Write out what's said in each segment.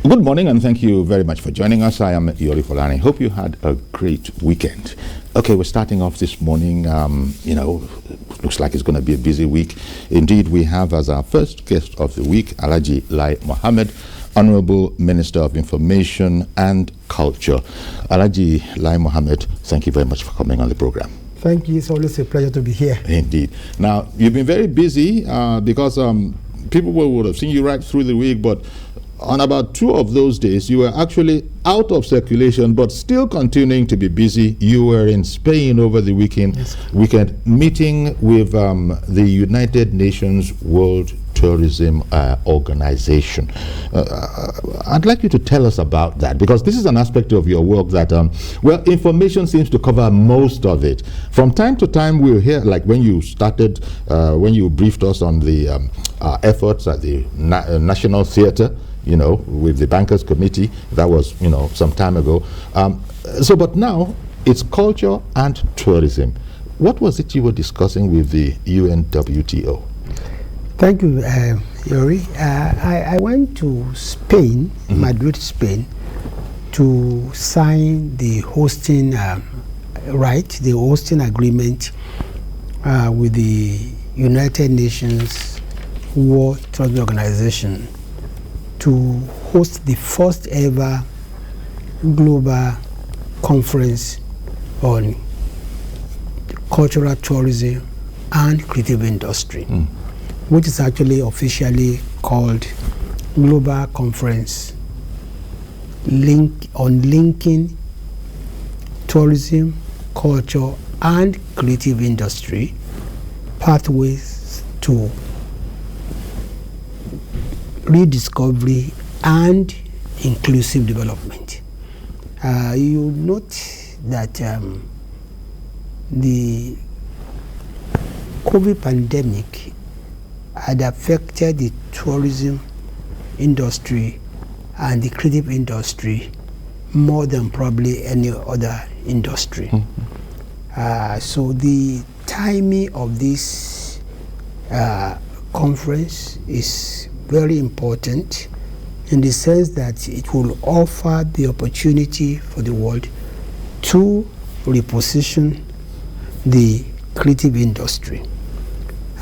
Good morning and thank you very much for joining us. I am Yori Folani. Hope you had a great weekend. Okay, we're starting off this morning. Looks like it's going to be a busy week. Indeed, we have as our first guest of the week, Alhaji Lai Mohammed, Honorable Minister of Information and Culture. Alhaji Lai Mohammed, thank you very much for coming on the program. Thank you. It's always a pleasure to be here. Indeed. Now, you've been very busy because people would have seen you right through the week, but on about 2 of those days, you were actually out of circulation, but still continuing to be busy. You were in Spain over the weekend, meeting with the United Nations World Tourism Organization. I'd like you to tell us about that, because this is an aspect of your work that, information seems to cover most of it. From time to time, we'll hear, like when you started, when you briefed us on the efforts at the National Theatre, with the Bankers Committee. That was, some time ago. But now it's culture and tourism. What was it you were discussing with the UNWTO? Thank you, Yori. I went to Spain, Madrid, Spain, to sign the hosting the hosting agreement with the United Nations World Tourism Organization to host the first ever global conference on cultural tourism and creative industry, which is actually officially called Global Conference on Linking Tourism, Culture and Creative Industry, Pathways to Rediscovery and Inclusive Development. You note that the COVID pandemic had affected the tourism industry and the creative industry more than probably any other industry. So the timing of this conference is very important in the sense that it will offer the opportunity for the world to reposition the creative industry.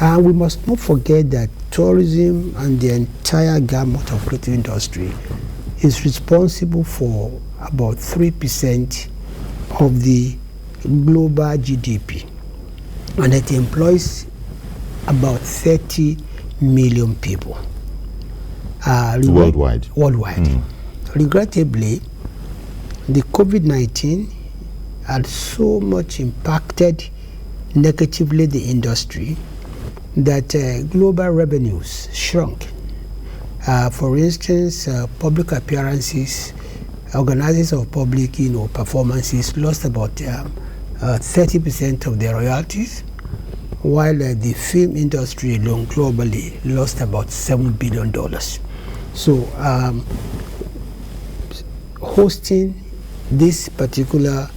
And we must not forget that tourism and the entire gamut of creative industry is responsible for about 3% of the global GDP, and it employs about 30 million people. Worldwide. Regrettably, the COVID-19 had so much impacted negatively the industry that global revenues shrunk. For instance, public appearances, organizers of public performances lost about 30% of their royalties, while the film industry alone globally lost about $7 billion. So hosting this particular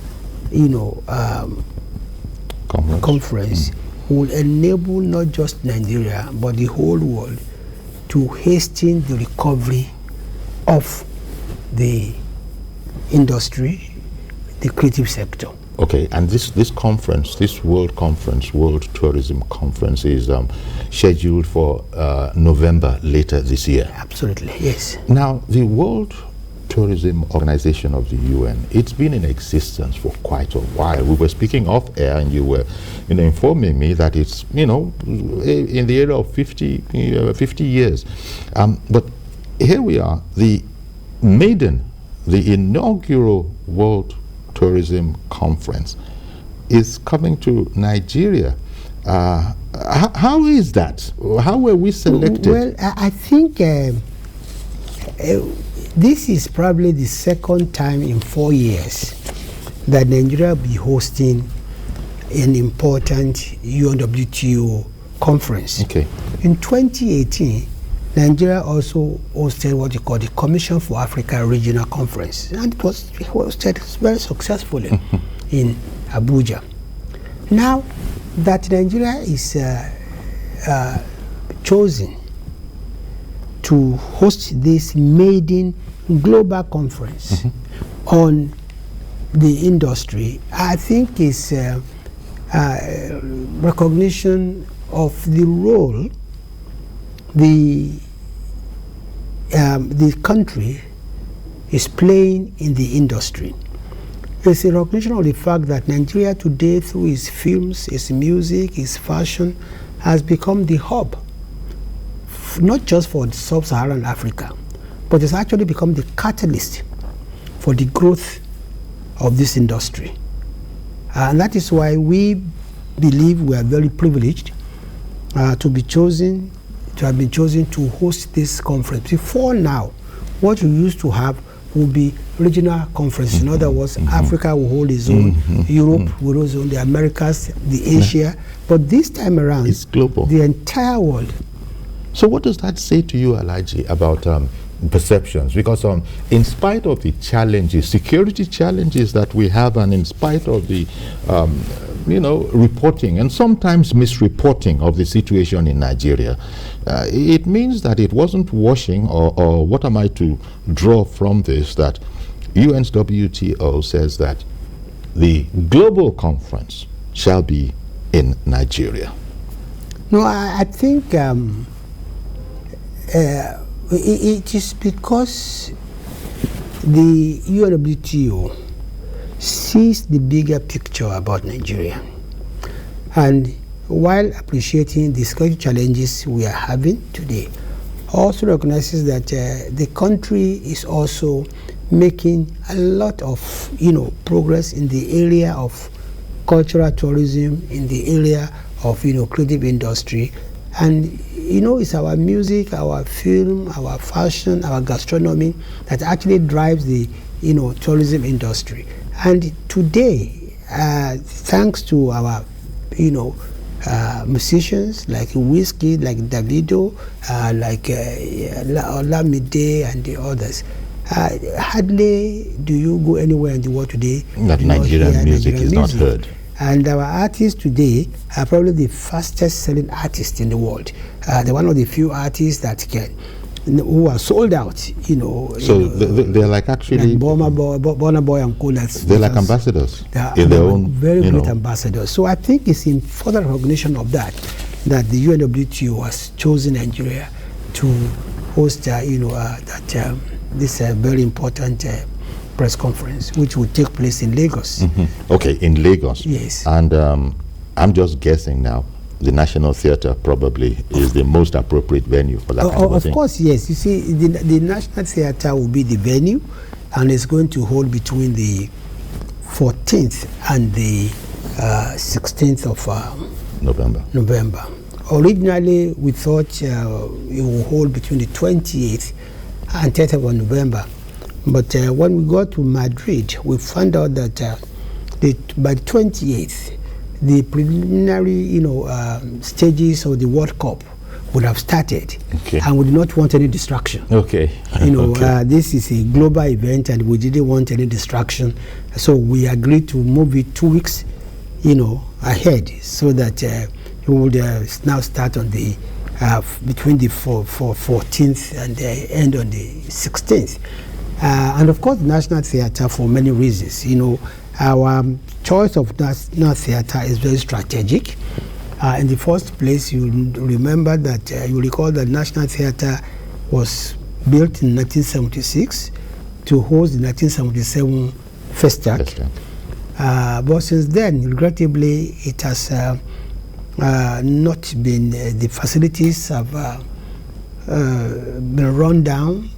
conference will enable not just Nigeria but the whole world to hasten the recovery of the industry, the creative sector. Okay, and this conference, this World Tourism Conference, is scheduled for November later this year. Absolutely, yes. Now, the World Tourism Organization of the UN, it's been in existence for quite a while. We were speaking off air, and you were, informing me that it's, in the area of 50 years. But here we are, the inaugural World Tourism Conference is coming to Nigeria. How is that? How were we selected? Well, I think this is probably the second time in 4 years that Nigeria will be hosting an important UNWTO conference. Okay. In 2018, Nigeria also hosted what you call the Commission for Africa Regional Conference, and it was hosted very successfully in Abuja. Now that Nigeria is chosen to host this maiden global conference on the industry, I think is recognition of the role the country is playing in the industry. It's a recognition of the fact that Nigeria today, through its films, its music, its fashion, has become the hub, not just for sub-Saharan Africa, but it's actually become the catalyst for the growth of this industry. And that is why we believe we are very privileged to have been chosen to host this conference. Before now, what we used to have would be regional conferences. In other words, Africa will hold its own, Europe will hold its own, the Americas, the Asia. But this time around, it's global. The entire world. So what does that say to you, Alhaji, about perceptions? Because in spite of the challenges, security challenges that we have, and in spite of the reporting and sometimes misreporting of the situation in Nigeria, it means that it wasn't washing, or what am I to draw from this, that UNWTO says that the global conference shall be in Nigeria. No, I think it is because the UNWTO sees the bigger picture about Nigeria, and while appreciating the security challenges we are having today, also recognizes that the country is also making a lot of progress in the area of cultural tourism, in the area of creative industry. And it's our music, our film, our fashion, our gastronomy that actually drives the tourism industry. And today, thanks to our musicians like Whiskey, like Davido, like Olamide and the others, hardly do you go anywhere in the world today that Nigerian music is not heard. And our artists today are probably the fastest selling artists in the world. They're one of the few artists that who are sold out, So they're like actually like Burna Boy and co. They're like ambassadors in their own, very great ambassadors. So I think it's in further recognition of that the UNWTO has chosen Nigeria to host this very important press conference, which will take place in Lagos. Okay, in Lagos. Yes. And I'm just guessing now, the National Theatre probably is the most appropriate venue for that kind of thing. Of course, yes. You see, the National Theatre will be the venue, and it's going to hold between the 14th and the 16th of November. Originally, we thought it will hold between the 28th and 30th of November. But when we got to Madrid, we found out that by the 28th, the preliminary, stages of the World Cup would have started, and we did not want any distraction. This is a global event, and we didn't want any distraction, so we agreed to move it 2 weeks, ahead, so that we would now start on the between the 14th and end on the 16th. And of course, the National Theatre, for many reasons. Our choice of National Theatre is very strategic. In the first place, you remember that you recall that National Theatre was built in 1976 to host the 1977 Festac. But since then, regrettably, it has not been. The facilities have been run down,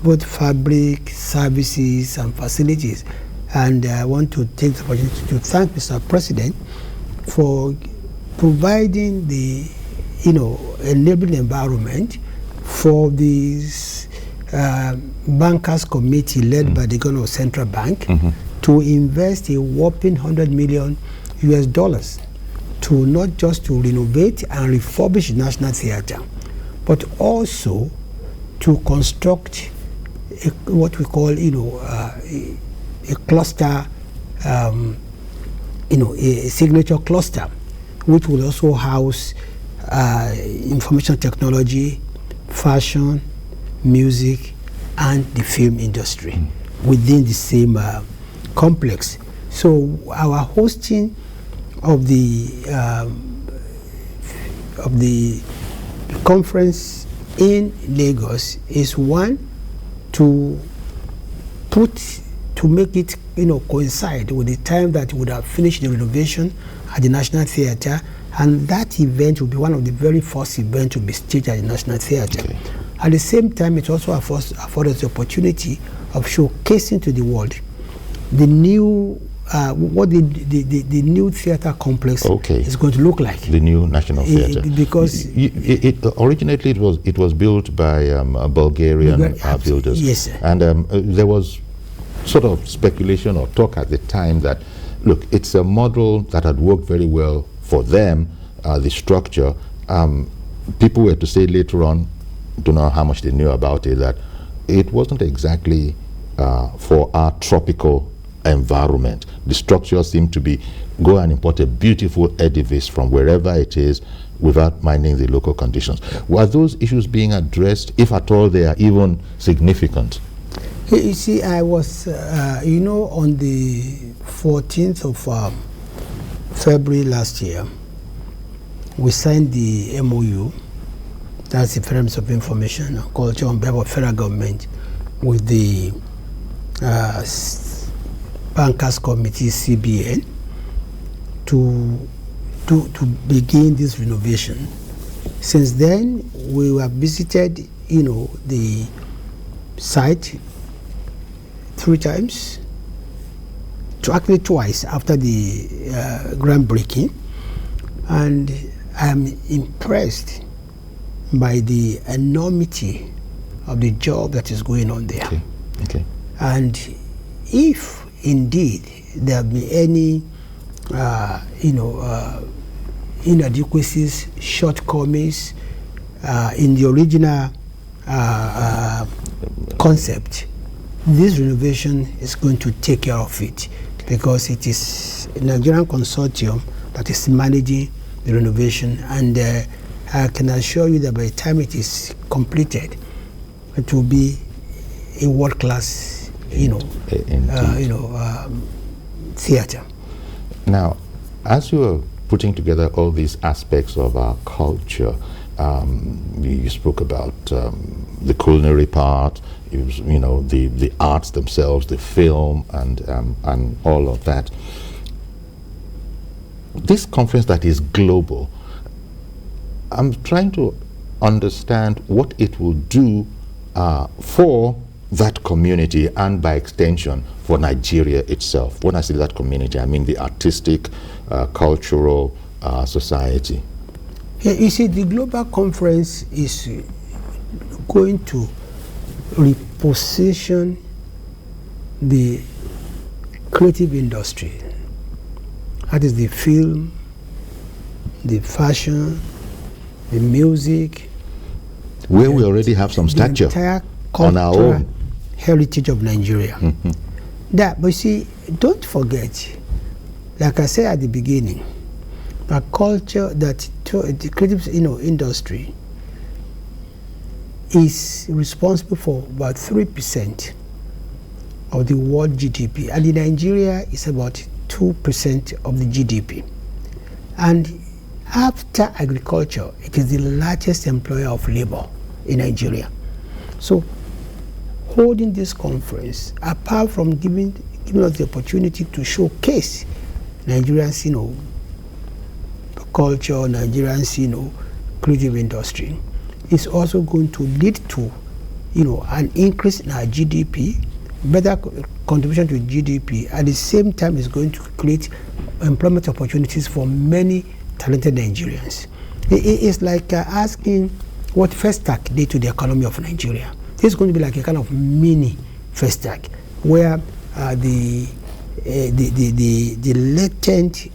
both fabric, services, and facilities. And I want to take the opportunity to thank Mr. President for providing the, enabling environment for this bankers committee led by the governor of Central Bank to invest a whopping $100 million to not just to renovate and refurbish the National Theatre, but also to construct what we call, a cluster, a signature cluster, which will also house information technology, fashion, music, and the film industry within the same complex. So our hosting of the conference in Lagos is one to make it coincide with the time that we would have finished the renovation at the National Theatre, and that event will be one of the very first events to be staged at the National Theatre. Okay. At the same time, it also affords the opportunity of showcasing to the world the new what the new theatre complex is going to look like. The new National Theatre. Because originally it was built by Bulgarian builders. Yes, sir. And there was sort of speculation or talk at the time that, look, it's a model that had worked very well for them, the structure. People were to say later on, don't know how much they knew about it, that it wasn't exactly for our tropical environment. The structure seemed to be go and import a beautiful edifice from wherever it is without minding the local conditions. Were those issues being addressed, if at all they are even significant? You see, I was, on the 14th of February last year, we signed the MOU, that's the Freedom of Information and Culture on behalf of federal government, with the Bankers Committee, CBN, to begin this renovation. Since then, we have visited, the site 3 times, actually twice after the groundbreaking, and I'm impressed by the enormity of the job that is going on there. Okay. And if indeed there be any inadequacies, shortcomings in the original concept, this renovation is going to take care of it, because it is a Nigerian consortium that is managing the renovation, and I can assure you that by the time it is completed, it will be a world-class, theater. Now, as you are putting together all these aspects of our culture, you spoke about the culinary part, the arts themselves, the film, and all of that. This conference that is global, I'm trying to understand what it will do for that community, and by extension for Nigeria itself. When I say that community, I mean the artistic, cultural society. Yeah, you see, the global conference is going to reposition the creative industry. That is the film, the fashion, the music. Where we already have some stature entire on our own heritage of Nigeria. But you see, don't forget, like I said at the beginning, a culture that the creative industry is responsible for about 3% of the world GDP, and in Nigeria is about 2% of the GDP. And after agriculture, it is the largest employer of labor in Nigeria. So holding this conference, apart from giving us the opportunity to showcase Nigerians, culture, Nigerians, creative industry, is also going to lead to, an increase in our GDP, better contribution to GDP. At the same time, it's going to create employment opportunities for many talented Nigerians. It's like asking what Festac did to the economy of Nigeria. This is going to be like a kind of mini Festac, where the latent,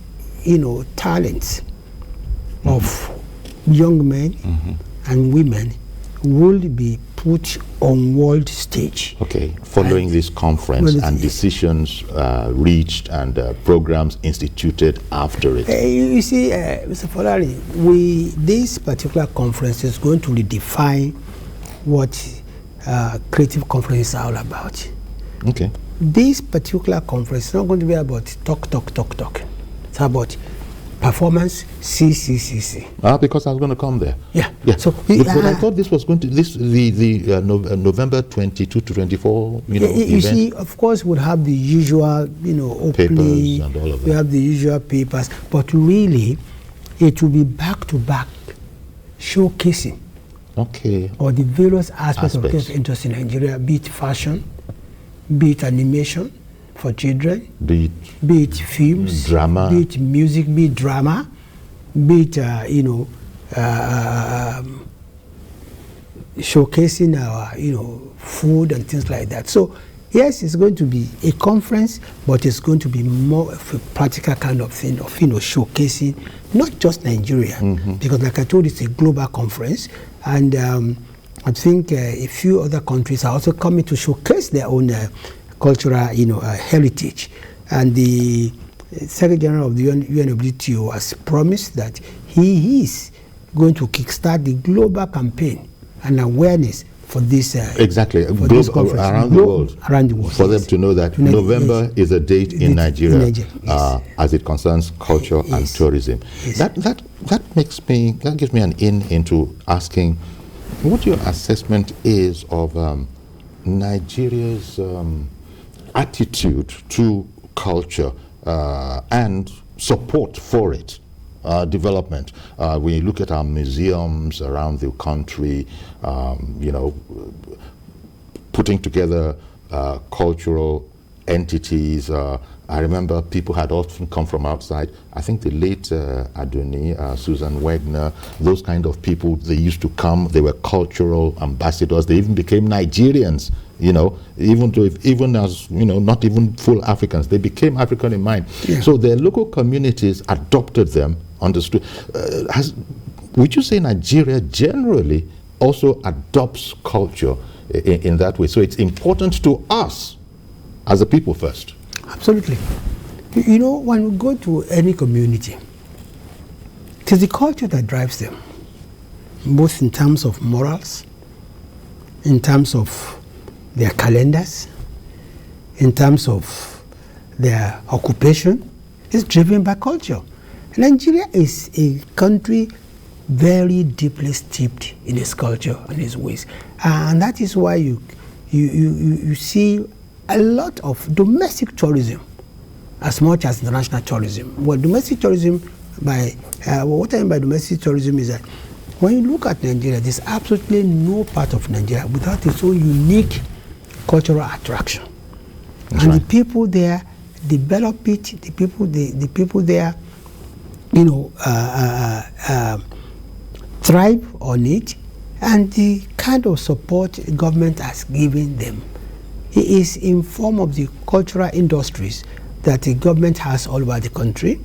talents of young men and women will be put on world stage. Okay, following this conference and decisions reached and programs instituted after it. You see, Mr. Folari, this particular conference is going to redefine what creative conference is all about. Okay. This particular conference is not going to be about talk. It's about performance, see. Because I was going to come there. Yeah. So, but I thought this was going to the November 22 to 24. You event. See, of course, we'll have the usual, opening. Papers and all of that. We have the usual papers, but really, it will be back-to-back showcasing. Okay. Or the various aspects of interest in Nigeria, be it fashion, be it animation for children, be it films, drama, be it music, be it drama, be it showcasing our food and things like that. So yes, it's going to be a conference, but it's going to be more of a practical kind of thing of showcasing not just Nigeria, because like I told you, it's a global conference, and I think a few other countries are also coming to showcase their own cultural heritage. And the Secretary General of the UNWTO has promised that he is going to kickstart the global campaign and awareness for this exactly for this conference around the world for them to know that November is a date in Nigeria, as it concerns culture and tourism. That gives me an into asking what your assessment is of Nigeria's attitude to culture and support for it. Development. When you look at our museums around the country, putting together cultural entities. I remember people had often come from outside. I think the late Adoni, Susan Wegner, those kind of people, they used to come. They were cultural ambassadors. They even became Nigerians. Even as not even full Africans, they became African in mind. Yeah. So their local communities adopted them, understood. Would you say Nigeria generally also adopts culture in that way? So it's important to us as a people first. Absolutely. When we go to any community, it is the culture that drives them, both in terms of morals, in terms of their calendars, in terms of their occupation. It's driven by culture. Nigeria is a country very deeply steeped in its culture and its ways. And that is why you see a lot of domestic tourism as much as international tourism. Well, domestic tourism, what I mean by domestic tourism is that when you look at Nigeria, there's absolutely no part of Nigeria without its own unique cultural attraction. That's and right. The people there develop it, the people there, thrive on it, and the kind of support the government has given them. It is in form of the cultural industries that the government has all over the country.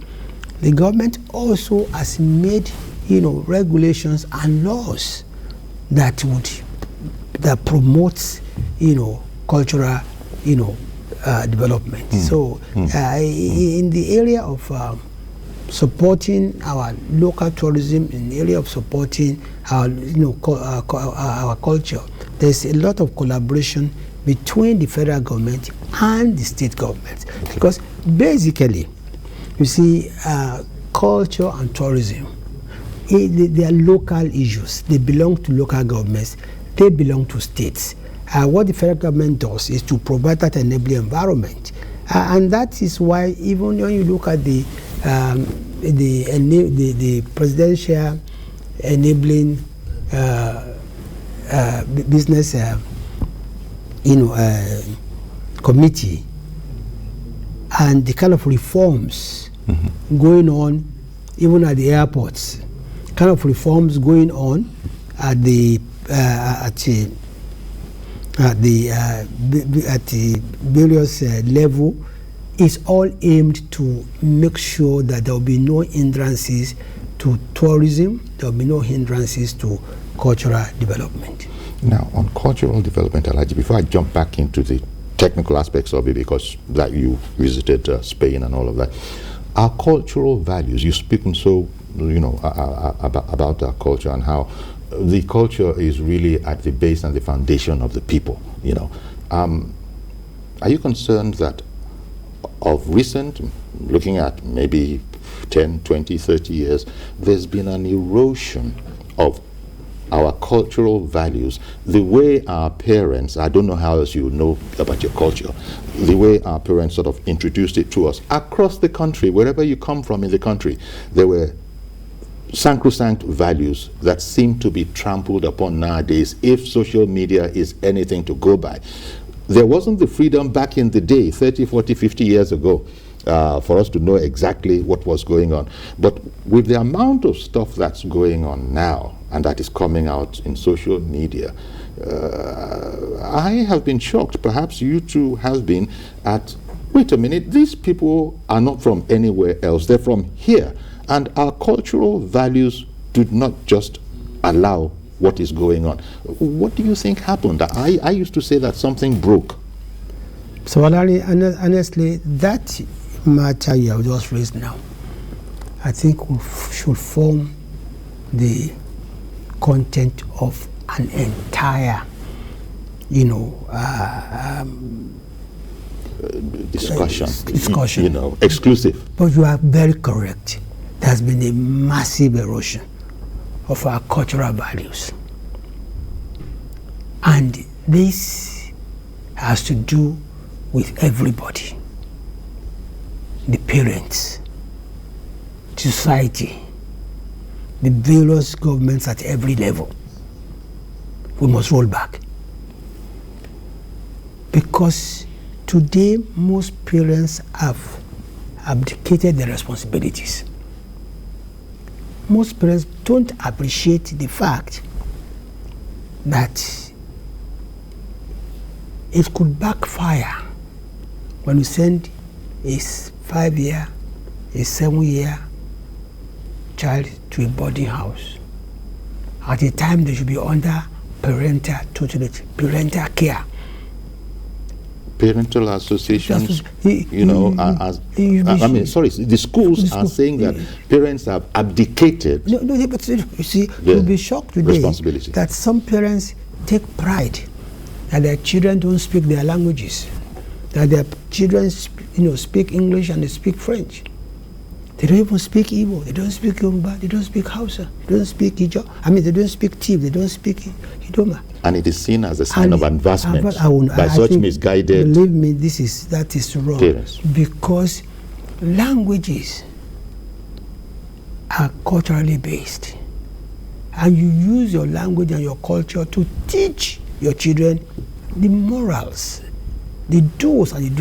The government also has made, regulations and laws that promotes, cultural, development. So, in the area of supporting our local tourism, in the area of supporting our, our culture, there's a lot of collaboration between the federal government and the state government. Okay. Because basically, you see, culture and tourism, they are local issues. They belong to local governments. They belong to states. What the federal government does is to provide that enabling environment. And that is why even when you look at the presidential enabling business committee and the kind of reforms going on even at the airports, kind of reforms going on at the various level is all aimed to make sure that there will be no hindrances to tourism, there will be no hindrances to cultural development. Now, on cultural development, Alhaji, before I jump back into the technical aspects of it, because that you visited Spain and all of that, our cultural values, you've spoken so, about our culture and how the culture is really at the base and the foundation of the people, you know. Are you concerned that of recent, looking at maybe 10, 20, 30 years, there's been an erosion of our cultural values, the way our parents, I don't know how else you know about your culture, the way our parents sort of introduced it to us across the country, wherever you come from in the country, there were sacrosanct values that seem to be trampled upon nowadays if social media is anything to go by. There wasn't the freedom back in the day, 30, 40, 50 years ago, for us to know exactly what was going on. But with the amount of stuff that's going on now and that is coming out in social media, I have been shocked, perhaps you too have been, at, wait a minute, these people are not from anywhere else, they're from here. And our cultural values do not just allow what is going on. What do you think happened? I used to say that something broke. So honestly, that matter you have just raised now, I think we should form the content of an entire, discussion, exclusive. But you are very correct. There has been a massive erosion of our cultural values, and this has to do with everybody, the parents, society, the various governments at every level. We must roll back, because today most parents have abdicated their responsibilities. Most parents don't appreciate the fact that it could backfire when you send a 5-year, a 7-year child to a boarding house. At a time they should be under parental care. Parental associations, the schools are saying that parents have abdicated. No, but you see, you'll be shocked today that some parents take pride that their children don't speak their languages, that their children speak English and they speak French. They don't even speak Igbo, they don't speak Yoruba, they don't speak Hausa, they don't speak Ijo. They don't speak Tiv, they don't speak Idoma. And it is seen as a sign of advancement by such misguided. Believe me, that is wrong. Parents. Because languages are culturally based, and you use your language and your culture to teach your children the morals, the do's and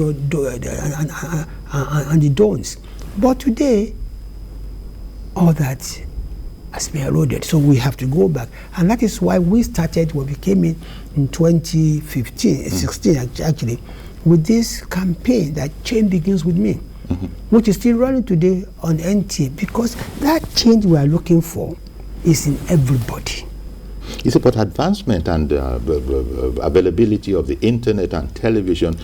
the don'ts. But today, all that has been eroded, so we have to go back. And that is why we started what we came in 2015, 16 actually, with this campaign that change begins with me, which is still running today on NTA, because that change we are looking for is in everybody. It's about advancement and availability of the internet and television.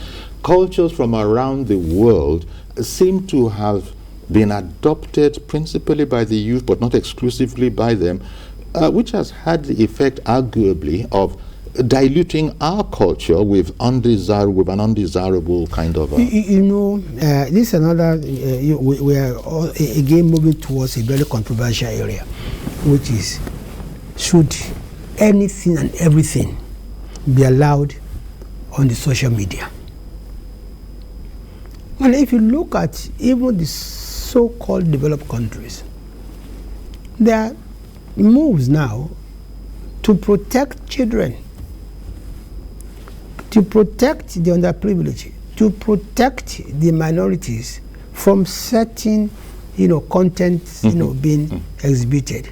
Cultures from around the world seem to have been adopted principally by the youth, but not exclusively by them, which has had the effect, arguably, of diluting our culture with an undesirable kind of. This is another. We are again moving towards a very controversial area, which is, should anything and everything be allowed on the social media? And if you look at even the so-called developed countries, there are moves now to protect children, to protect the underprivileged, to protect the minorities from certain, content, being exhibited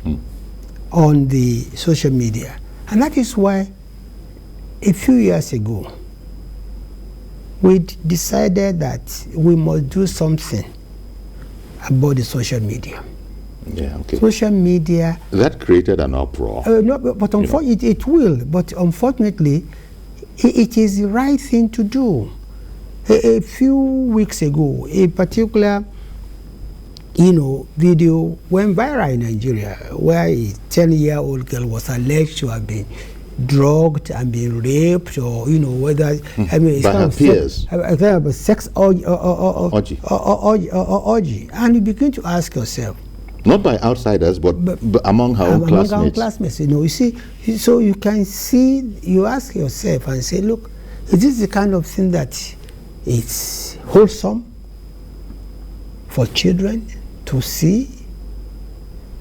on the social media. And that is why a few years ago, we decided that we must do something about the social media. Yeah, okay. Social media. That created an uproar. No, but unfortunately, it will. But unfortunately, it is the right thing to do. A few weeks ago, a particular video went viral in Nigeria where a 10-year-old girl was alleged to have been drugged and been raped, or whether it's by her peers. Kind of a sex orgy, and you begin to ask yourself, not by outsiders, but among her own classmates. Among our classmates, you see, so you can see, you ask yourself and say, look, is this the kind of thing that is wholesome for children to see?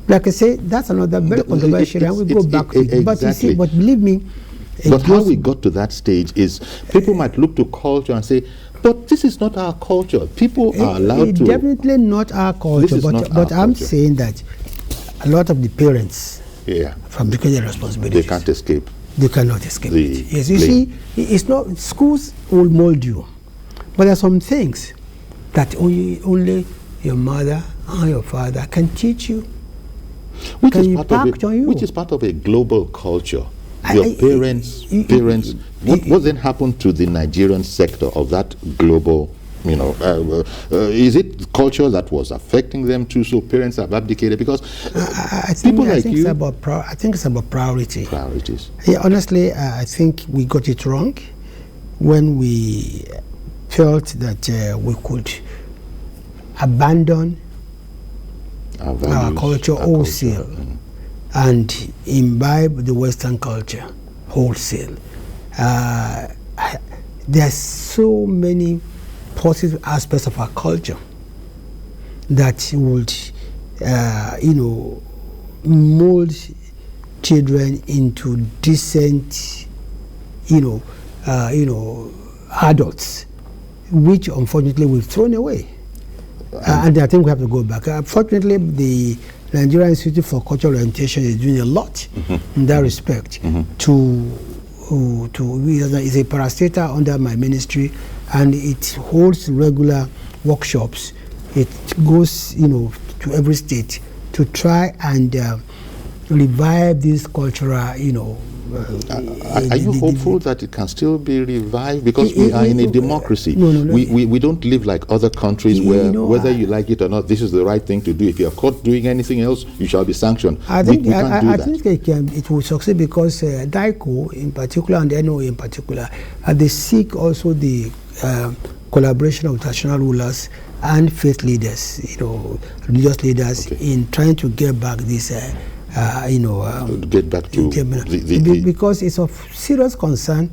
Like I say, that's another very controversial, and we go back to it. But you see, but believe me. But how we got to that stage is people might look to culture and say, but this is not our culture. People are allowed to. Definitely not our culture. But I'm saying that a lot of the parents fabricate their responsibilities. They can't escape. They cannot escape it. Yes, you see, it's not, schools will mold you. But there are some things that only your mother and your father can teach you. Which is part of a global culture. Your parents, what then happened to the Nigerian sector of that global, is it culture that was affecting them too, so parents have abdicated? Because I think it's about priority. Priorities. Yeah, honestly, I think we got it wrong when we felt that we could abandon our culture wholesale and imbibe the Western culture wholesale. There's so many positive aspects of our culture that would, mold children into decent, adults, which unfortunately we've thrown away. And I think we have to go back. Fortunately, the Nigerian Institute for Cultural Orientation is doing a lot in that respect. It's a parastatal under my ministry, and it holds regular workshops. It goes, to every state to try and revive this cultural, Are you hopeful that it can still be revived? Because we are in a democracy. No. We don't live like other countries where whether you like it or not, this is the right thing to do. If you are caught doing anything else, you shall be sanctioned. I think it will succeed because DICO in particular and the NOA in particular, they seek also the collaboration of traditional rulers and faith leaders, religious leaders, in trying to get back this get back to because it's of serious concern,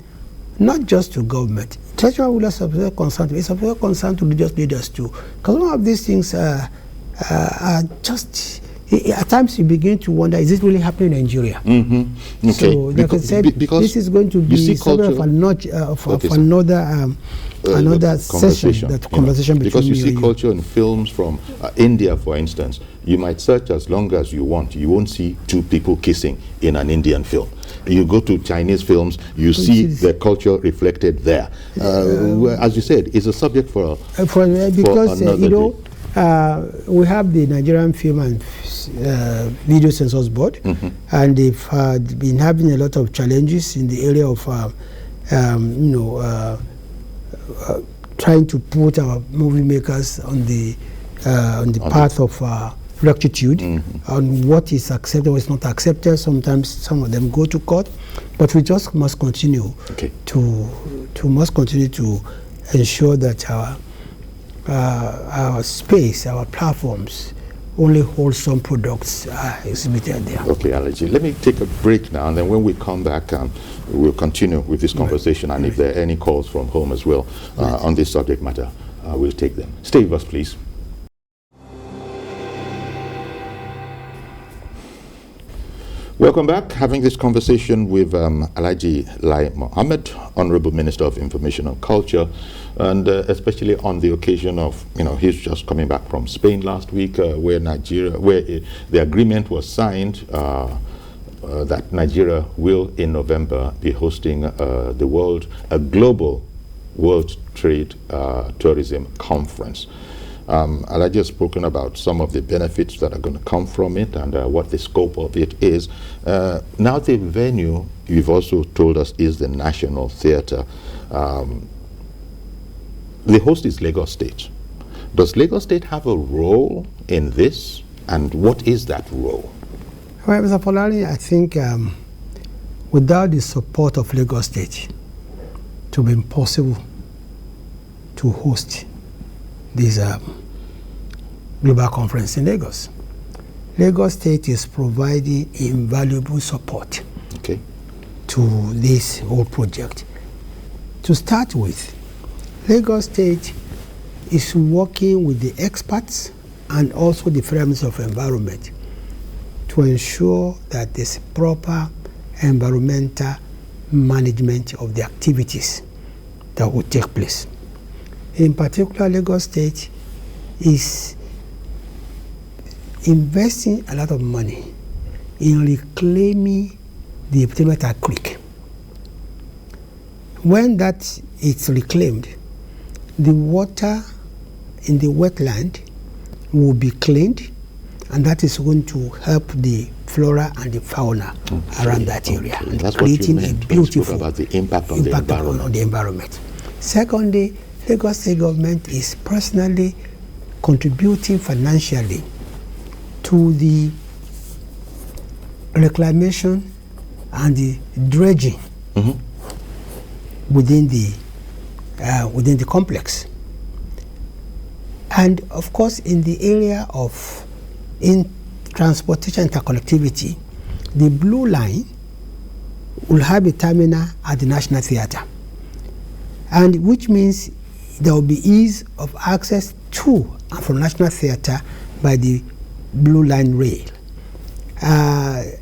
not just to government. Traditional rulers are very concerned. It's of real concern to religious leaders too. Because some of these things are just. At times you begin to wonder: is this really happening in Nigeria? Okay. So, like I said, this is going to be sort of another session, conversation between because you see culture in films from India, for instance. You might search as long as you want. You won't see two people kissing in an Indian film. You go to Chinese films, you see the culture reflected there. As you said, it's a subject for another day. We have the Nigerian Film and Video Censors Board, and they've been having a lot of challenges in the area of, trying to put our movie makers on the path of rectitude on what is accepted, what is not accepted. Sometimes some of them go to court, but we just must continue to ensure that our space, our platforms, only wholesome products are exhibited there. Okay, Alhaji, let me take a break now, and then when we come back, we'll continue with this conversation, and if there are any calls from home as well on this subject matter, we'll take them. Stay with us, please. Welcome back. Having this conversation with Alhaji Lai Mohammed, Honorable Minister of Information and Culture, and especially on the occasion of, he's just coming back from Spain last week, where the agreement was signed that Nigeria will, in November, be hosting a global World Trade Tourism Conference. Alhaji has spoken about some of the benefits that are going to come from it and what the scope of it is. Now the venue, you've also told us, is the National Theatre. The host is Lagos State, Does Lagos State have a role in this? And what is that role? Well, Mr. Polari, I think without the support of Lagos State, it will be impossible to host this global conference in Lagos. Lagos State is providing invaluable support to this whole project. To start with, Lagos State is working with the experts and also the Federal Ministry of Environment to ensure that there's proper environmental management of the activities that will take place. In particular, Lagos State is investing a lot of money in reclaiming the Epidemic Creek. When that is reclaimed, the water in the wetland will be cleaned, and that is going to help the flora and the fauna around that area, and that's creating what you a meant beautiful about the impact on the environment. Secondly, Lagos State government is personally contributing financially to the reclamation and the dredging within the complex. And of course, in the area of transportation interconnectivity, the Blue Line will have a terminal at the National Theatre, and which means there will be ease of access to and from National Theatre by the Blue Line rail. I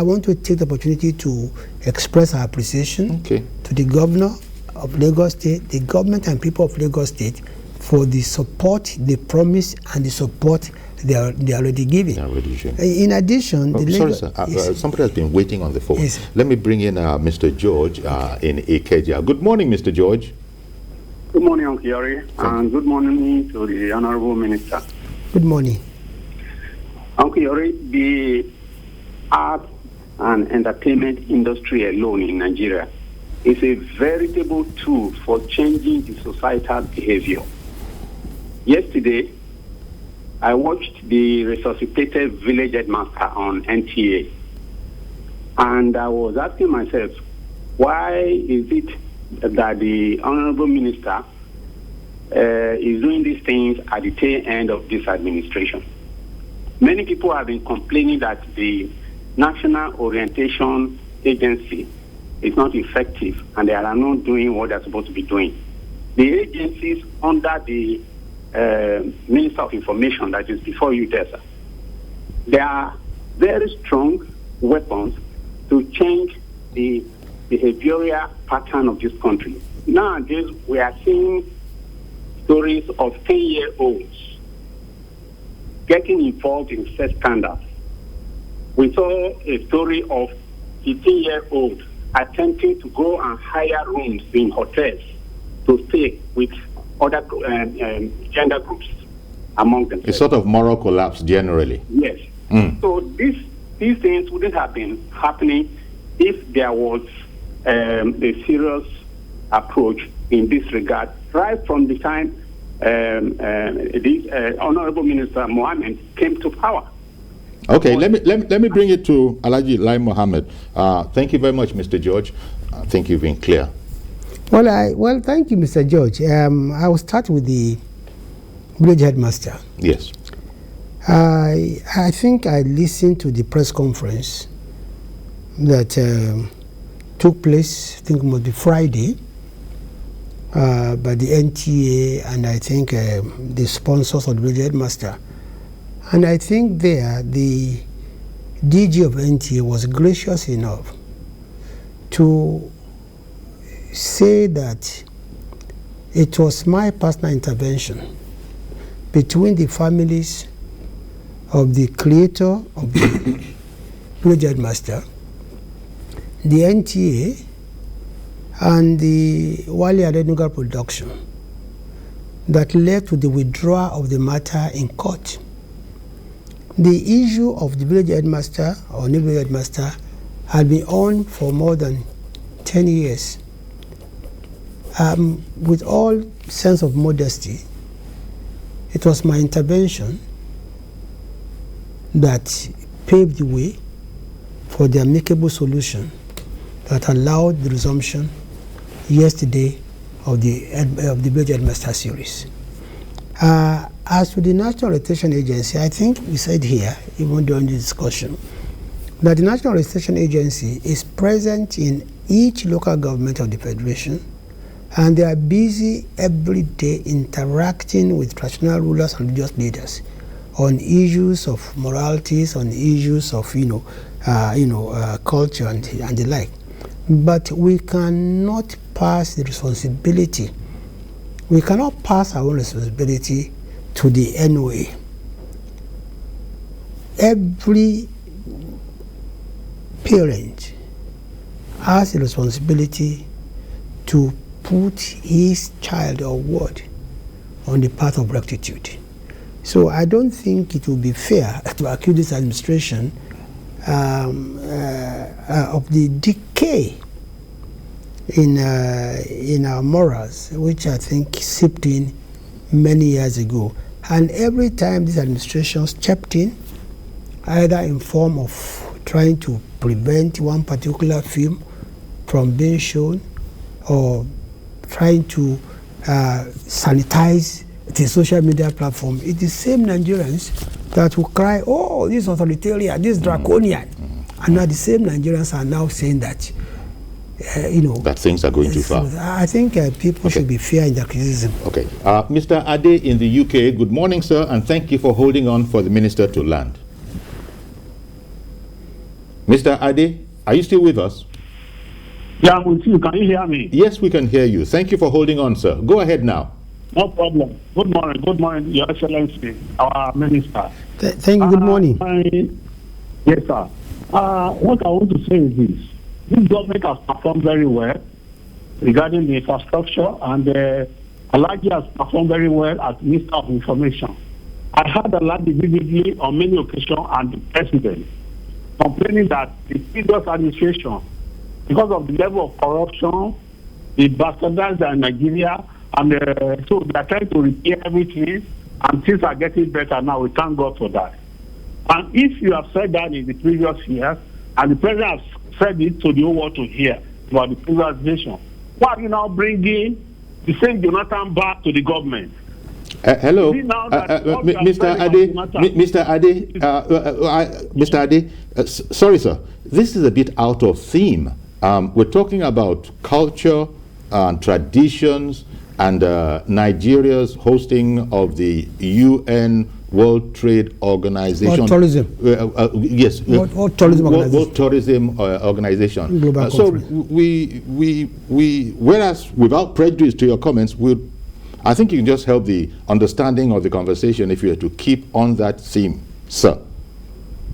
want to take the opportunity to express our appreciation to the governor of Lagos State, the government and people of Lagos State, for the support, the promise, and the support they are already giving. In addition, sorry, sir. Somebody has been waiting on the phone. Yes. Let me bring in Mr. George in Ikeja. Good morning, Mr. George. Good morning, Uncle Yori, and good morning to the Honorable Minister. Good morning. Uncle Yori, the art and entertainment industry alone in Nigeria is a veritable tool for changing the societal behavior. Yesterday, I watched the resuscitated village headmaster on NTA, and I was asking myself, why is it that the Honorable Minister is doing these things at the tail end of this administration? Many people have been complaining that the National Orientation Agency is not effective and they are not doing what they're supposed to be doing. The agencies under the Minister of Information, that is before you there, sir, they are very strong weapons to change the behavioral pattern of this country. Nowadays, we are seeing stories of 10-year-olds getting involved in sex scandals. We saw a story of 15-year-old attempting to go and hire rooms in hotels to stay with other gender groups among them. A sort of moral collapse generally. Yes. So these things wouldn't have been happening if there was a serious approach in this regard, right from the time this Honorable Minister Mohammed came to power. Okay, let me bring it to Alhaji Lai Mohammed. Thank you very much, Mr. George. I think you've been clear. Well, thank you, Mr. George. I will start with the village headmaster. Yes. I think I listened to the press conference that took place, I think it must be Friday, by the NTA and I think the sponsors of the village headmaster. And I think there the DG of NTA was gracious enough to say that it was my personal intervention between the families of the creator of the village headmaster, the NTA, and the Wale Adenuga production that led to the withdrawal of the matter in court. The issue of the village headmaster or new village headmaster had been on for more than 10 years. With all sense of modesty, it was my intervention that paved the way for the amicable solution that allowed the resumption yesterday of the budget master series. As to the National Registration Agency, I think we said here, even during the discussion, that the National Registration Agency is present in each local government of the Federation, and they are busy every day interacting with traditional rulers and religious leaders on issues of moralities, on issues of culture and the like. But we cannot pass the responsibility. We cannot pass our own responsibility to the NOA. Every parent has a responsibility to put his child or ward on the path of rectitude. So I don't think it will be fair to accuse this administration of the decay in our morals, which I think seeped in many years ago. And every time this administration stepped in, either in form of trying to prevent one particular film from being shown, or trying to sanitize the social media platform, it's the same Nigerians that will cry, oh, this is authoritarian, this is draconian. And now the same Nigerians are now saying that, that things are going too far. I think people should be fair in their criticism. Okay. Mr. Ade in the UK, good morning, sir, and thank you for holding on for the minister to land. Mr. Ade, are you still with us? Yeah, I'm with you. Can you hear me? Yes, we can hear you. Thank you for holding on, sir. Go ahead now. No problem. Good morning, Your Excellency, our Minister. Thank you. Good morning. Yes, sir. What I want to say is this government has performed very well regarding the infrastructure, and Alhaji has performed very well as Minister of Information. I heard Alhaji vividly on many occasions and the President complaining that the previous administration, because of the level of corruption, the bastardized in Nigeria, and so they are trying to repair everything, and things are getting better now. We thank God for that. And if you have said that in the previous years, and the President has said it to the whole world to hear about the previous administration, why are you now bringing the same Jonathan back to the government? Hello, Mr. Ade, sorry, sir. This is a bit out of theme. We're talking about culture and traditions and Nigeria's hosting of the UN World Trade Organization. World Tourism. Yes. World Tourism Organization. World Tourism Organization. Global so conference. we, whereas without prejudice to your comments, I think you can just help the understanding of the conversation if you were to keep on that theme, sir.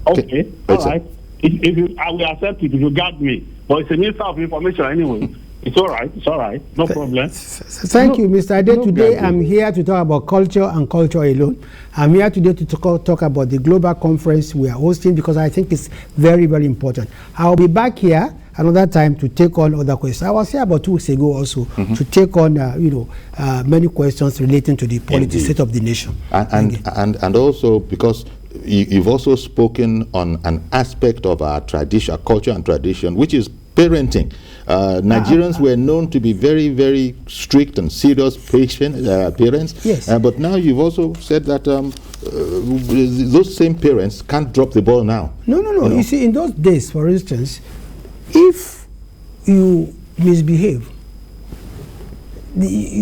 Okay. All right. I will accept it if you guide me. But it's a Minister of Information anyway. It's all right. It's all right. No problem. Thank you, Mr. Ade. Today I'm here to talk about culture and culture alone. I'm here today to talk about the global conference we are hosting, because I think it's very, very important. I'll be back here another time to take on other questions. I was here about 2 weeks ago also to take on many questions relating to the political state of the nation. And also because you've also spoken on an aspect of our tradition, culture and tradition, which is parenting. Nigerians were known to be very, very strict and serious parents. Yes. But now you've also said that those same parents can't drop the ball now. No. You see, in those days, for instance, if you misbehave, the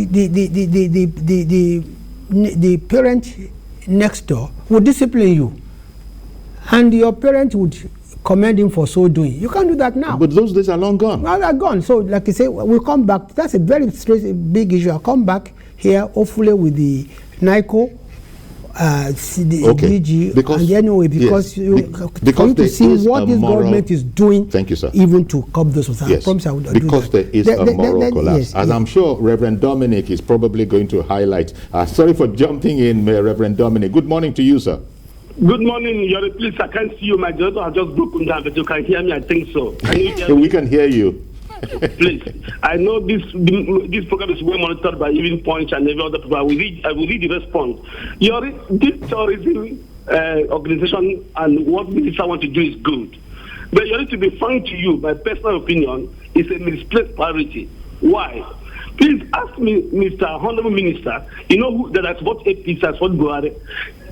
parent next door would discipline you, and your parent would commend him for so doing. You can't do that now. But those days are long gone. Now they're gone. So, like you say, we'll come back. That's a very big issue. I'll come back here, hopefully, with the NICO, the DG, because, and anyway, because yes, you need to see what this government is doing. Thank you, sir. Even to curb those. Yes, I promise I would because do that. there is a moral collapse. As I'm sure Reverend Dominic is probably going to highlight. Sorry for jumping in, Reverend Dominic. Good morning to you, sir. Good morning, please. I can't see you. My daughter has just broken down, but you can hear me. I think so. Can you hear me? We can hear you. Please, I know this program is well monitored by even Punch and every other people. I will read the response. This tourism organization and what minister want to do is good. But you need to be frank to you, my personal opinion, is a misplaced priority. Why? Please ask me, Mr. Honorable Minister, you know that I support APC, I support Buhari.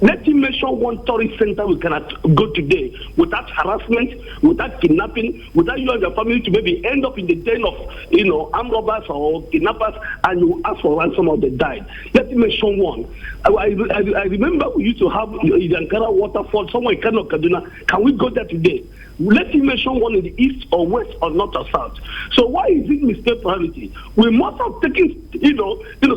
Let him mention one tourist center we cannot go today without harassment, without kidnapping, without you and your family to maybe end up in the den of, armed robbers or kidnappers, and you ask for ransom or they died. Let him mention one. I remember we used to have the Ankara waterfall somewhere in Kano, Kaduna. Can we go there today? Let him mention one in the east or west or north or south. So why is it mistake priority? We must have taken,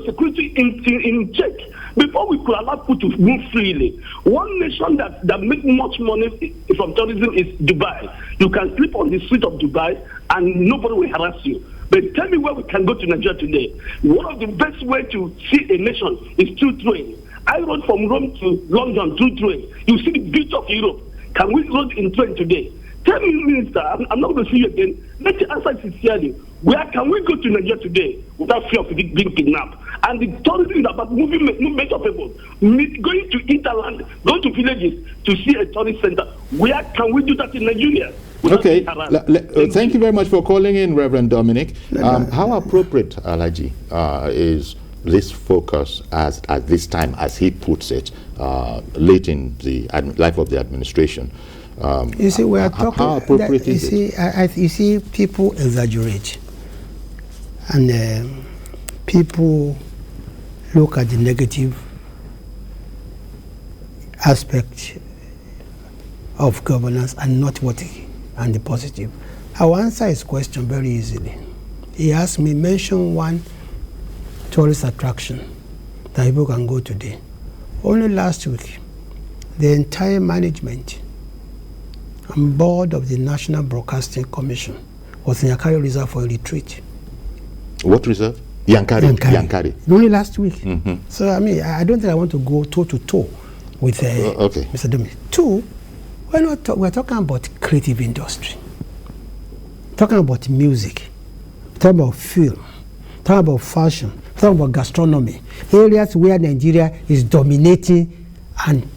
security in check before we could allow people to move freely. One nation that makes much money from tourism is Dubai. You can sleep on the street of Dubai and nobody will harass you. But tell me where we can go to Nigeria today. One of the best way to see a nation is through train. I rode from Rome to London through train. You see the beauty of Europe. Can we ride in train today? Tell me, Minister, I'm not going to see you again. Let me answer sincerely. Where can we go to Nigeria today without fear of being kidnapped? And the tourism is about movement of people. Going to hinterland, going to villages to see a tourist center. Where can we do that in Nigeria? Okay, thank you very much for calling in, Reverend Dominic. How appropriate, Alhaji, is this focus at this time, as he puts it, late in the life of the administration? You see, we are talking. How appropriate is it? You see, people exaggerate, and people look at the negative aspect of governance and not and the positive. I will answer his question very easily. He asked me, mention one tourist attraction that people can go today. Only last week, the entire management and board of the National Broadcasting Commission was in Yankari Reserve for a retreat. What reserve? Yankari. Only last week. Mm-hmm. So, I don't think I want to go toe-to-toe with Mr. Dominic. Two, we're talking about creative industry, talking about music, talking about film, talking about fashion, talking about gastronomy, areas where Nigeria is dominating and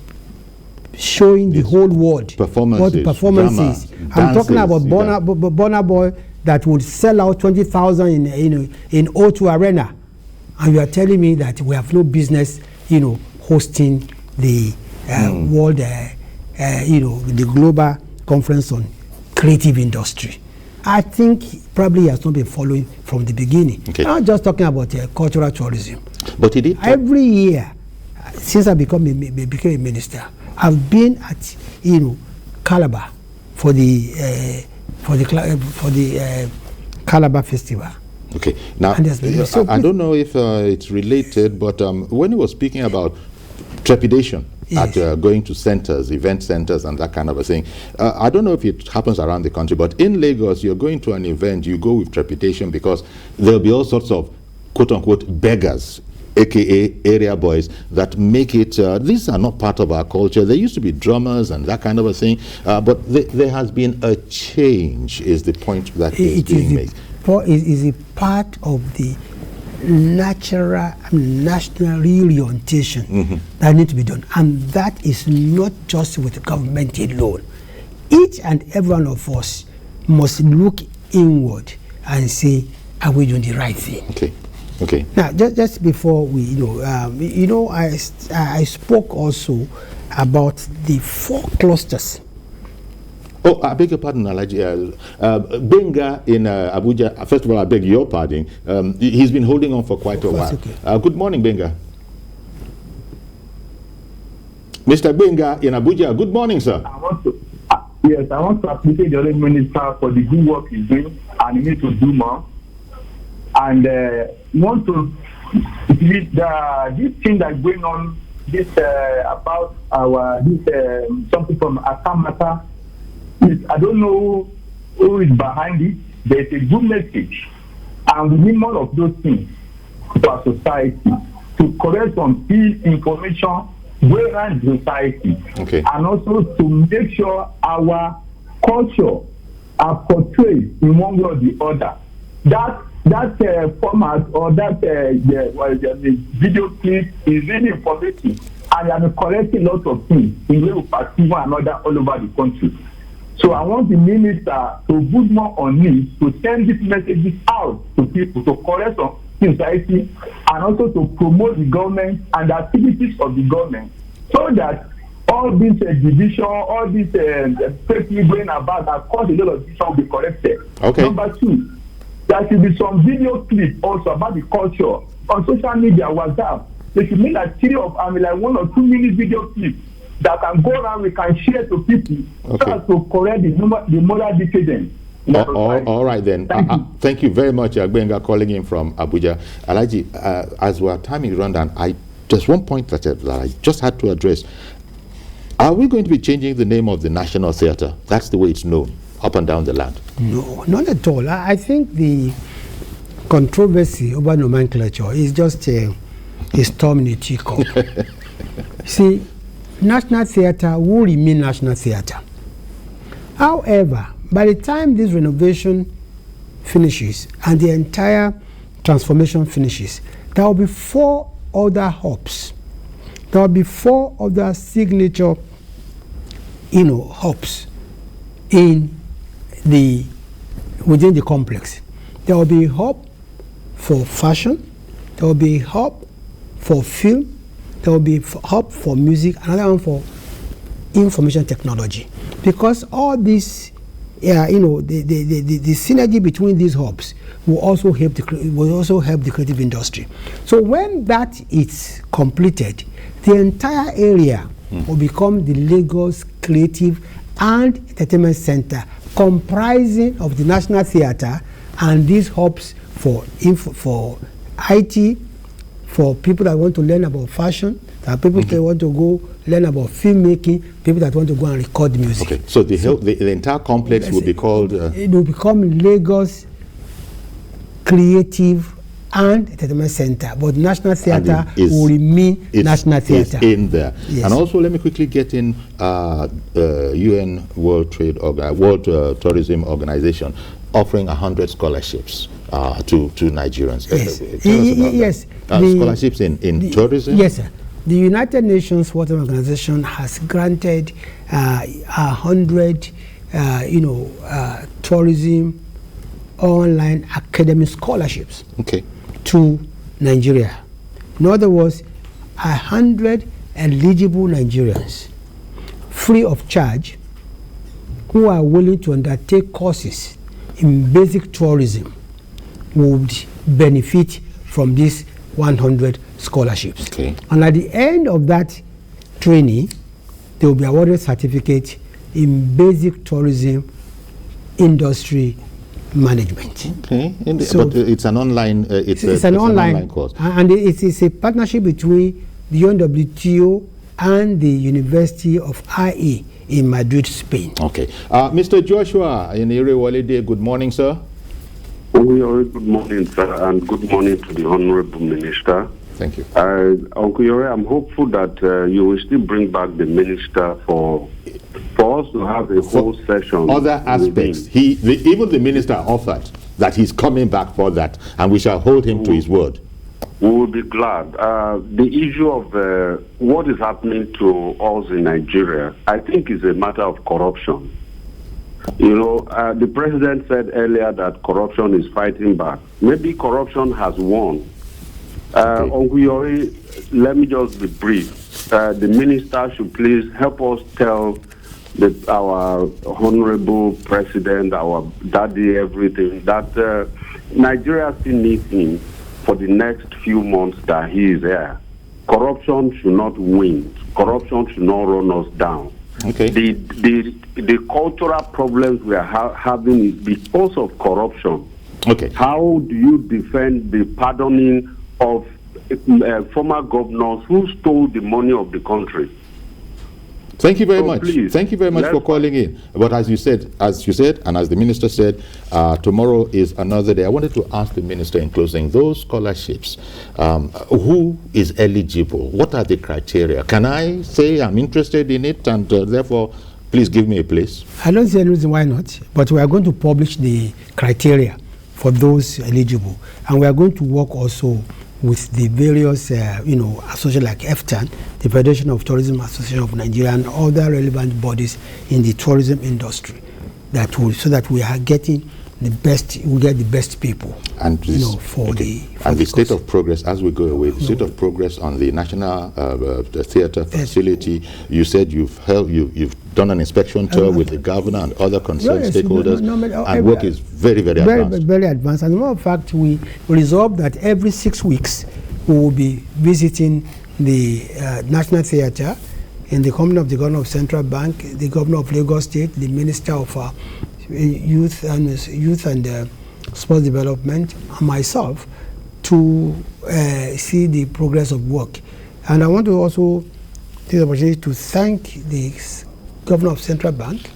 showing the whole world what the performances. I'm talking about Burna Boy that would sell out 20,000 in O2 Arena, and you are telling me that we have no business, hosting the world, the global conference on creative industry. I think probably he has not been following from the beginning. Okay. I'm not just talking about cultural tourism. But he did. Every year, since I became a minister, I've been at Calabar for the Calabar Festival. Okay. Now I don't know if it's related, but when he was speaking about trepidation at going to centers, event centers, and that kind of a thing, I don't know if it happens around the country, but in Lagos, you're going to an event, you go with trepidation because there'll be all sorts of quote-unquote beggars, aka area boys, that make it, these are not part of our culture. There used to be drummers and that kind of a thing, but there has been a change, is the point that is being made. It is a part of the natural national reorientation that needs to be done, and that is not just with the government alone. Each and every one of us must look inward and say, are we doing the right thing? Okay. Now, just before we, I spoke also about the 4 clusters. Oh, I beg your pardon, Alhaji. Benga in Abuja, first of all, I beg your pardon. He's been holding on for quite a while. Okay. Good morning, Benga. Mr. Benga in Abuja, good morning, sir. I want to appreciate the other minister for the good work he's doing, and he needs to do more. And want to this thing that's going on, about something from Akamata. I don't know who is behind it. There's a good message, and we need more of those things to our society to correct some key information around society, and also to make sure our culture are portrayed in one way or the other. that format or that video clip is really informative, and they are collecting lots of things in way of perceive one another all over the country. So I want the minister to put more on it, to send these messages out to people, to correct society, and also to promote the government and the activities of the government, so that all this division, all this fake news going about that cause a lot of division will be corrected. Okay. Number 2, there should be some video clip also about the culture on social media, WhatsApp. They should make like 1 or 2 minute video clips that can go around, we can share to people, okay, so as to correct the moral decadence. All right then. Thank you very much, Agbenga, calling in from Abuja. Alhaji, as our time is run down, there's one point that I just had to address. Are we going to be changing the name of the National Theatre? That's the way it's known up and down the land. No, not at all. I think the controversy over nomenclature is just a storm in a teacup. See, National Theatre will remain National Theatre. However, by the time this renovation finishes and the entire transformation finishes, there will be 4 other hubs. There will be 4 other signature, hubs within the complex. There will be a hub for fashion. There will be a hub for film. There will be a hub for music. Another one for information technology. Because all this, the synergy between these hubs will also help the creative industry. So when that is completed, the entire area will become the Lagos Creative and Entertainment Center, comprising of the National Theatre and these hubs for IT, for people that want to learn about fashion, that people that want to go learn about filmmaking, people that want to go and record music. Okay, so the entire complex will be called... it will become Lagos Creative and Entertainment Center, but National Theatre will remain National Theatre. In there. Yes. And also, let me quickly get in UN World Tourism Organization offering 100 scholarships to Nigerians. Yes. Scholarships in tourism? Yes, sir. The United Nations Water Organization has granted 100 tourism online academic scholarships to Nigeria. In other words, 100 eligible Nigerians, free of charge, who are willing to undertake courses in basic tourism, would benefit from these 100 scholarships. Okay. And at the end of that training, they will be awarded certificate in basic tourism industry management. Okay, but it's an online. It's an online course, and it's a partnership between the UNWTO and the University of IE in Madrid, Spain. Okay, Mr. Joshua in Irewolede, good morning, sir. Good morning, sir, and good morning to the Honorable Minister. Thank you. Uncle Yore, I'm hopeful that you will still bring back the minister for us to have a whole session. Other aspects. Even the minister offered that he's coming back for that, and we shall hold him to his word. We will be glad. The issue of what is happening to us in Nigeria, I think, is a matter of corruption. The president said earlier that corruption is fighting back. Maybe corruption has won. Uncle Yori, let me just be brief. The minister should please help us tell our honorable president, our daddy, everything, that Nigeria still needs him for the next few months that he is there. Corruption should not win. Corruption should not run us down. Okay. The cultural problems we are having is because of corruption. Okay. How do you defend the pardoning of former governors who stole the money of the country? Thank you very much. Please, thank you very much for calling in. But as you said, and as the minister said, tomorrow is another day. I wanted to ask the minister in closing, those scholarships, who is eligible? What are the criteria? Can I say I'm interested in it and therefore please give me a place? I don't see any reason why not, but we are going to publish the criteria for those eligible. And we are going to work also with the various, associations like EFTAN, the Federation of Tourism Association of Nigeria, and other relevant bodies in the tourism industry, so that we are getting the best, we get the best people. And this, the state of progress as we go away, the state of progress on the National Theatre facility. You said you've done an inspection tour with the governor and other concerned stakeholders, and work is very, very advanced. Very advanced. As a matter of fact, we resolved that every 6 weeks we will be visiting the National Theatre in the company of the governor of Central Bank, the governor of Lagos State, the minister of youth and sports development, and myself, to see the progress of work. And I want to also take the opportunity to thank the governor of Central Bank,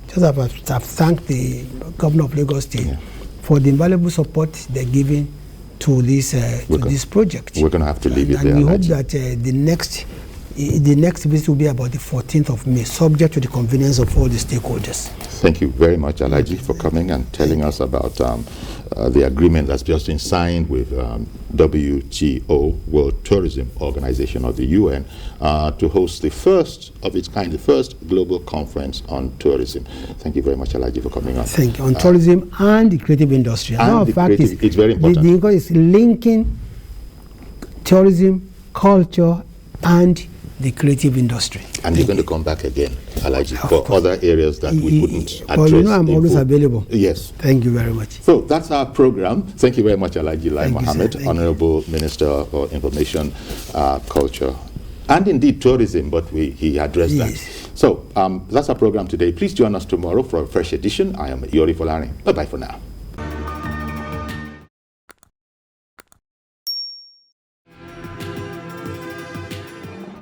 just as I've thanked the governor of Lagos State for the invaluable support they're giving to this this project. We're going to have to leave it there. And we hope that the next visit will be about the 14th of May, subject to the convenience of all the stakeholders. Thank you very much, Alhaji, for coming and telling us about the agreement that's just been signed with WTO, World Tourism Organization of the UN, to host the first of its kind, the first global conference on tourism. Thank you very much, Alhaji, for coming on. Thank you. On tourism and the creative industry. And the creative, it's very important. The is linking tourism, culture, and the creative industry. And you're going to come back again, Alhaji, for other areas that we couldn't address. I'm always available. Yes. Thank you very much. So that's our program. Thank you very much, Alhaji Lai Mohammed, Honorable Minister for Information, Culture, and indeed tourism, but he addressed that. So that's our program today. Please join us tomorrow for a fresh edition. I am Yori Folani. Bye-bye for now.